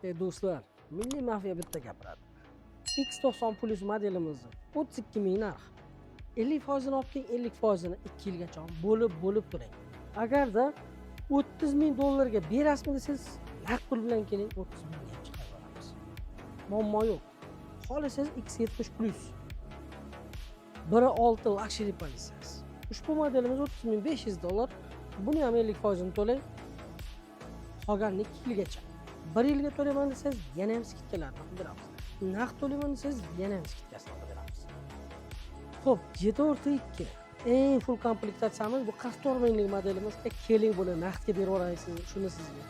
Do'stlar, Milliy mafiya bitta gapiradi. X90 Plus modelimizni 32 ming narx. 50% olib keling, 50%ni 2 yilgacha bo'lib to'lang. Agarda 30 ming dollarga berasizmi desangiz, naqd pul bilan keling, 30 mingga ham chiqarib olamiz. Muammo yo'q. Xohlasangiz X70 Plus 1.6 luxury politsiyasi. Ushbu modelimiz 30.500 dollar. Buni ham 50% ni to'lang. Qolganini 2 yilgacha. 1 yilga to'layman desangiz, yana ham skidkalarni qilib beramiz. Naqd to'layman desangiz, yana ham skidkasini qilib beramiz. Xo'p, 7.2 eng full komplektatsiyamiz bu 44 minglik modelimiz. Keling buni naqdga berib yuboraysiz, shuni sizga.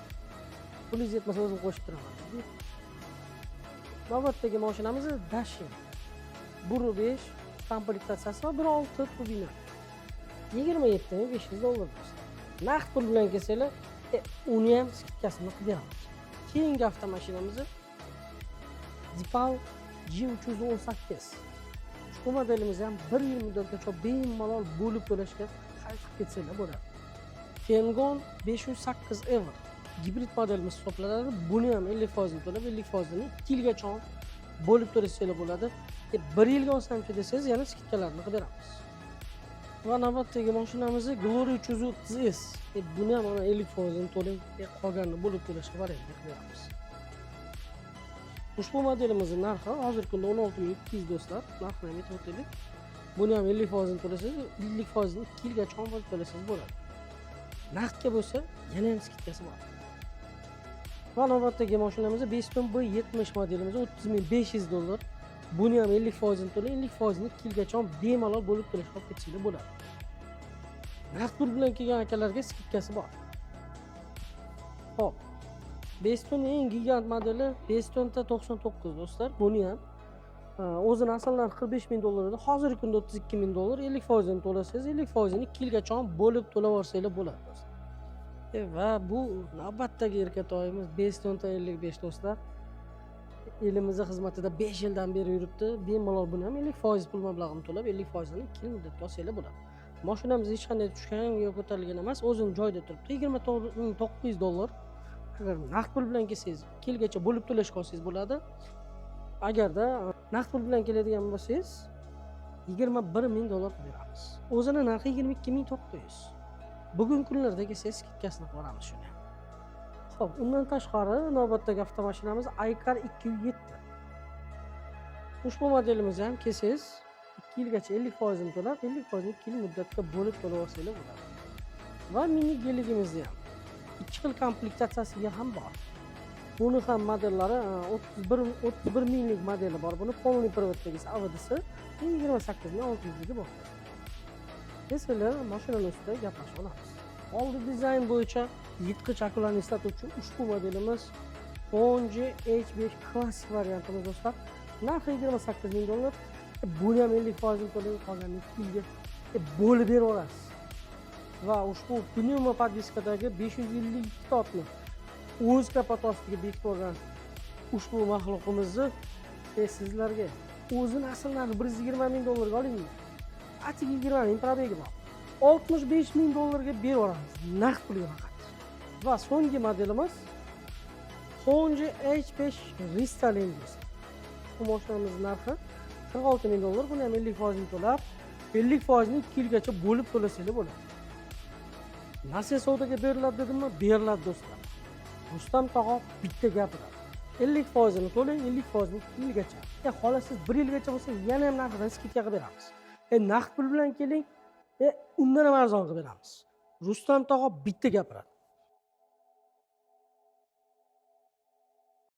Pulingiz yetmasa o'zim qo'shib turaman. Navbatdagi mashinamiz Dashin. 1.5 komplektatsiyasi va 1.6 turbina. 27.500 dollar. Naqd pul bilan kelsanglar, uni ham skidkasini qilib beramiz. Keyingi avtomashinamiz Dipal G318. Ushbu modelimiz ham 1 yil muddatgacha bemalol bo'lib to'lashga qaytib ketsanglar bo'ladi. Fengon 508 Ever gibrid modelimiz hisoblanadi. Buni ham 50% ni to'lab, 50% ni 2 yilgacha bo'lib to'lashsanglar bo'ladi. 1 yilga olsamchi desangiz, yana skidkalarni qilib beramiz. Va navbatdagi mashinamiz Glory 330S. Buni ham 50% ni to'lang, qolganini bo'lib to'lashga variant beramiz. Ushbu modelimizning narxi hozirgi kunda 16.200 do'stlar. Narxini aytib o'taylik. Buni ham 50% ni to'lasangiz, 50% ni 2 yilgacha bo'lib to'lasangiz bo'ladi. Naqdga bo'lsa, yana ham skidkasi bor. Va navbatdagi mashinamiz Beston B70 modelimiz 30.500 dollar. Buni ham 50% ni to'lang, 50% ni 2 yilgacha bemalol bo'lib to'lashga olib ketishinglar bo'ladi. Naqd pul bilan kelgan akalarga skidkasi bor. Xo'p. Beston eng gigant modeli Beston 99 do'stlar. Buni ham o'zini asl narxi 45 ming dollar edi. Hozirgi kunda 32 ming dollar. 50% ni to'lasangiz, 50% ni 2 yilgacha bo'lib to'lab olsanglar bo'ladi do'stlar. Va bu navbatdagi erkatoyimiz Beston 55 do'stlar. Elimizda xizmatida 5 yildan beri yuribdi. Bemalol buni ham 50% pul mablag'ini to'lab, 50% ni 2 yil muddatga olsanglar bo'ladi. Mashinamiz hech qanday tushgan yoki ko'tarilgan emas, o'zini joyida turibdi. 29.900 dollar. Agar naqd pul bilan kelsangiz, 2 yilgacha bo'lib to'lashga olsangiz bo'ladi. Agarda naqd pul bilan keladigan bo'lsangiz, 21 ming dollar beramiz. O'zini narxi 22.900. Bugun kunlarda kelsangiz, skidkasini qilib beramiz shuni. Xo'p, undan tashqari navbatdagi avtomashinamiz Aykar 207. Ushbu modelimiz ham kelsangiz 2 yilgacha 50% ni to'lab, 50% ni 2 yil muddatga bo'lib to'lab olsanglar bo'ladi. Va mini geligimiz ham 2 xil komplektatsiyasiga ham bor. Buni ham modellari 31 minglik modeli bor. Buni polniy privatdagi avdisi 28.600 bor. Sizlar mashinaning ustida gaplashib olamiz. Oldi dizayn bo'yicha yirtqich akularni eslatuvchi ushbu modelimiz Honji H5 klassik variantimiz do'stlar. Narxi 28 ming dollar. Buni ham 50% ni to'lang, qolganini 2 yilga bo'lib beraverasiz. Va ushbu pnevmo poddiskadagi 552 totni o'z kapot ostiga bekitib olgan ushbu maxluqimizni sizlarga o'zini asl narxi 120 ming dollarga olingan. Atigi 20 ming probegi bor. 65 ming dollarga berib yuboramiz. Naqd pulga faqat. Va so'nggi modelimiz Honji H5 Restyling. Bu mashinamizning narxi 46 ming dollar. Buni ham 50% ni to'lab, 50% ni 2 yilgacha bo'lib to'lasanglar bo'ladi. Nasiya savdoga beriladi dedimmi? Beriladi do'stlar. Rustam tog'a bitta gapiradi. 50% ni to'lang, 50% ni 2 yilgacha. Xohlasiz 1 yilgacha bo'lsa, yana ham narxidan skidka qilib beramiz. Naqd pul bilan keling, undan ham arzon qilib beramiz. Rustam tog'a bitta gapiradi.